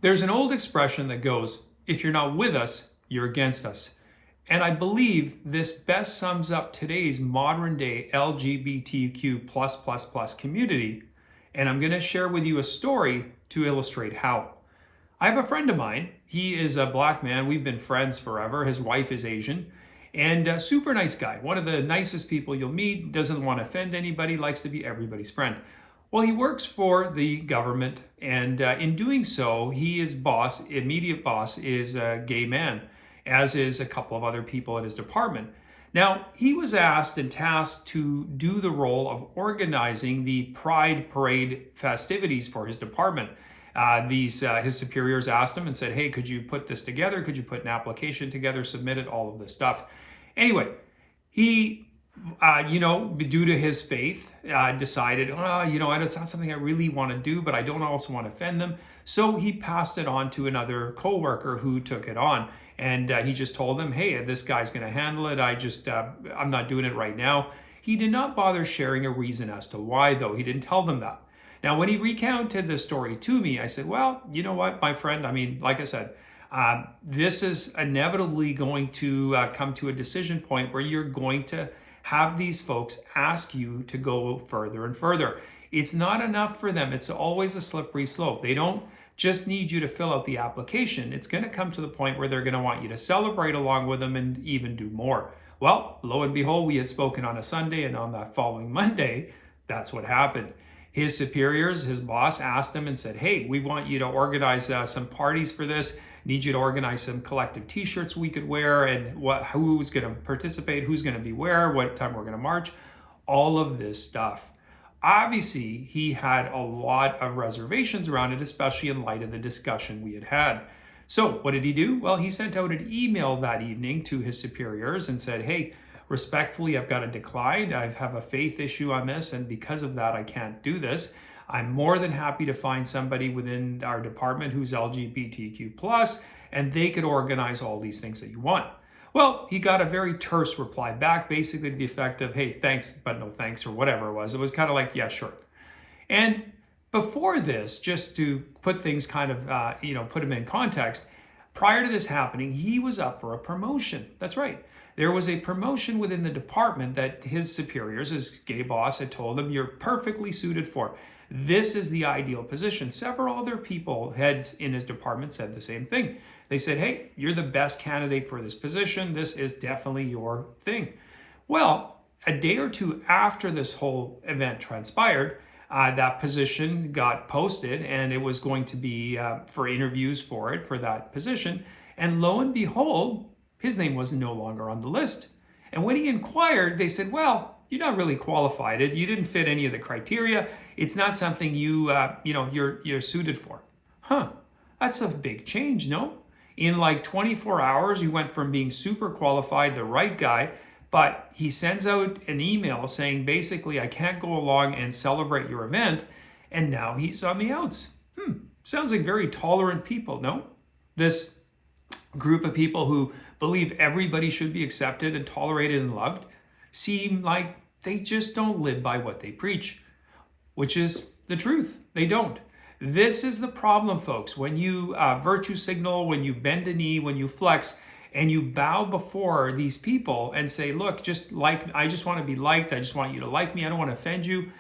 There's an old expression that goes, if you're not with us, you're against us. And I believe this best sums up today's modern day LGBTQ community. And I'm going to share with you a story to illustrate how. I have a friend of mine. He is a black man. We've been friends forever. His wife is Asian. And a super nice guy. One of the nicest people you'll meet. Doesn't want to offend anybody. Likes to be everybody's friend. Well, he works for the government. And in doing so, his boss, immediate boss, is a gay man, as is a couple of other people in his department. Now, he was asked and tasked to do the role of organizing the Pride Parade festivities for his department. His superiors asked him and said, hey, could you put this together? Could you put an application together, submit it, all of this stuff? Anyway, he, due to his faith, decided, it's not something I really want to do, but I don't also want to offend them. So he passed it on to another coworker who took it on. And he just told him, hey, this guy's going to handle it. I'm not doing it right now. He did not bother sharing a reason as to why, though. He didn't tell them that. Now, when he recounted the story to me, I said, well, you know what, my friend, like I said, this is inevitably going to come to a decision point where you're going to have these folks ask you to go further and further. It's not enough for them. It's always a slippery slope. They don't just need you to fill out the application. It's going to come to the point where they're going to want you to celebrate along with them and even do more. Well, lo and behold, we had spoken on a Sunday, and on that following Monday, that's what happened. His superiors, his boss, asked him and said, hey, we want you to organize some parties for this. Need you to organize some collective t-shirts we could wear, and who's going to participate, who's going to be where, what time we're going to march, all of this stuff. Obviously, he had a lot of reservations around it, especially in light of the discussion we had had. So what did he do? Well, he sent out an email that evening to his superiors and said, hey, respectfully, I've got to decline. I have a faith issue on this, and because of that, I can't do this. I'm more than happy to find somebody within our department who's LGBTQ+, and they could organize all these things that you want. Well, he got a very terse reply back, basically to the effect of, hey, thanks, but no thanks, or whatever it was. It was kind of like, yeah, sure. And before this, just to put things kind of, put him in context, prior to this happening, he was up for a promotion. That's right. There was a promotion within the department that his superiors, his gay boss, had told him, you're perfectly suited for. This is the ideal position. Several other people, heads in his department, said the same thing. They said, hey, you're the best candidate for this position. This is definitely your thing. Well, a day or two after this whole event transpired, that position got posted, and it was going to be for interviews for that position. And lo and behold, his name was no longer on the list. And when he inquired, they said, well, you're not really qualified. You didn't fit any of the criteria. It's not something you're suited for. Huh, that's a big change, no? In like 24 hours, you went from being super qualified, the right guy, but he sends out an email saying, basically, I can't go along and celebrate your event, and now he's on the outs. Sounds like very tolerant people, no? This group of people who believe everybody should be accepted and tolerated and loved seem like they just don't live by what they preach, which is the truth. They don't. This is the problem, folks. When you virtue signal, when you bend a knee, when you flex, and you bow before these people and say, look, I just want to be liked. I just want you to like me. I don't want to offend you.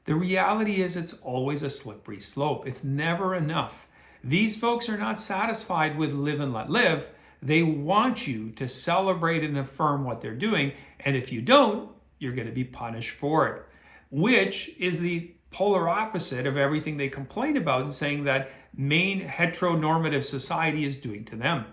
The reality is it's always a slippery slope. It's never enough. These folks are not satisfied with live and let live. They want you to celebrate and affirm what they're doing. And if you don't, you're going to be punished for it, which is the polar opposite of everything they complain about and saying that main heteronormative society is doing to them.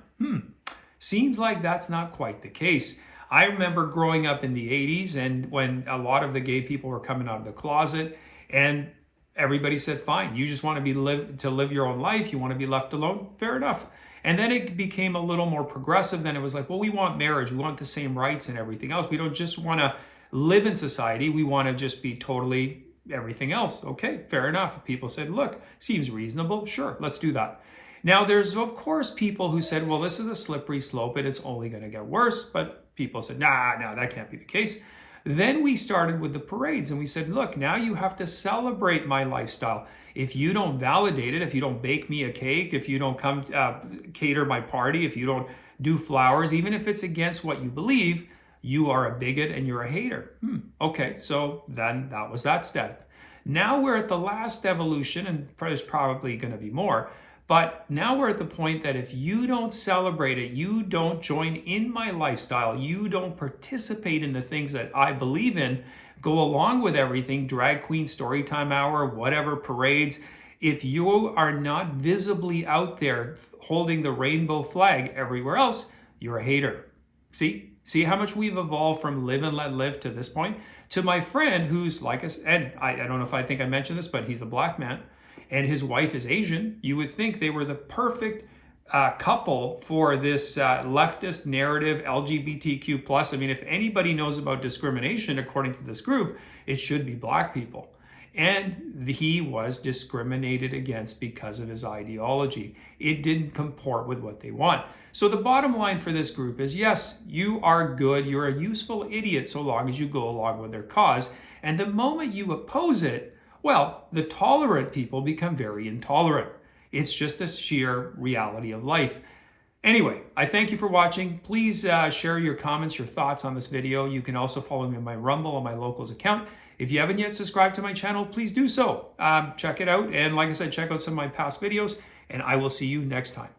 Seems like that's not quite the case. I remember growing up in the 80s, and when a lot of the gay people were coming out of the closet, and everybody said, fine, you just want to live your own life, you want to be left alone, fair enough. And then it became a little more progressive. Then it was like, well, we want marriage, we want the same rights and everything else. We don't just want to live in society, we want to just be totally everything else. Okay, fair enough. People said, look, seems reasonable, sure, let's do that. Now, there's, of course, people who said, well, this is a slippery slope and it's only going to get worse. But people said, nah, that can't be the case. Then we started with the parades and we said, look, now you have to celebrate my lifestyle. If you don't validate it, if you don't bake me a cake, if you don't come cater my party, if you don't do flowers, even if it's against what you believe, you are a bigot and you're a hater. Okay, so then that was that step. Now we're at the last evolution, and there's probably going to be more, but now we're at the point that if you don't celebrate it, you don't join in my lifestyle, you don't participate in the things that I believe in, go along with everything, drag queen, story time hour, whatever, parades, if you are not visibly out there holding the rainbow flag everywhere else, you're a hater. See how much we've evolved from live and let live to this point? To my friend who's like us, and I don't know if I think I mentioned this, but he's a black man and his wife is Asian. You would think they were the perfect couple for this leftist narrative, LGBTQ plus. I mean, if anybody knows about discrimination, according to this group, it should be black people. And he was discriminated against because of his ideology. It didn't comport with what they want. So the bottom line for this group is, yes, you are good. You're a useful idiot so long as you go along with their cause. And the moment you oppose it, well, the tolerant people become very intolerant. It's just a sheer reality of life. Anyway, I thank you for watching. Please share your comments, your thoughts on this video. You can also follow me on my Rumble and my Locals account. If you haven't yet subscribed to my channel, please do so. Check it out. And like I said, check out some of my past videos, and I will see you next time.